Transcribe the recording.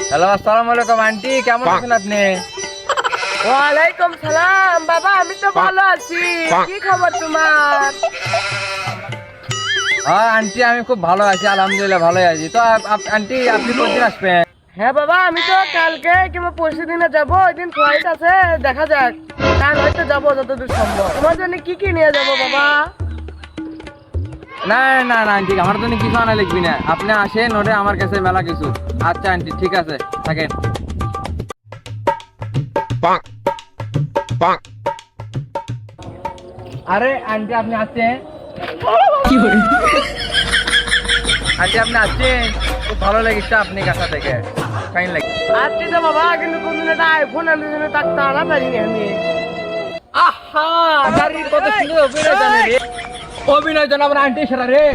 Hello, আসসালামু আলাইকুম aunty, কেমন আছেন আপনি? ওয়ালাইকুম সালাম বাবা, আমি তো ভালো আছি। কি খবর তোমার? হ্যাঁ আন্টি, আমি খুব ভালো আছি, আলহামদুলিল্লাহ ভালোই আছি। তো আন্টি, আপনি কোনদিন আসবেন? হ্যাঁ বাবা, আমি তো কালকে কিংবা পরশু দিনে যাবো। ওই দিন ফ্লাইট আছে, দেখা যাক। কাল হয়তো যাবো যতদূর সম্ভব। তোমার জন্য কি কি নিয়ে যাবো বাবা? না না না আন্টি, আমার জন্য কিছু আনা লিখবি না, আপনি আসেন, ওরে আমার কাছে মেলা কিছু। আচ্ছা আন্টি, ঠিক আছে, থাকেন। আরে আন্টি, আপনি আসছেন? আন্টি, আপনি আসছেন, খুব ভালো লেগেছে আপনি কাছা থেকে, ফাইন লাগে। আসছি তো বাবা, কিন্তু কোনদিন একটা আইফোন আনার জন্য তাক তাড়া পারিনি আমি। আহা, গাড়ির কত সুন্দর অভিনয় জানে রে, অভিনয় জানা আমার আন্টি সেরা রে।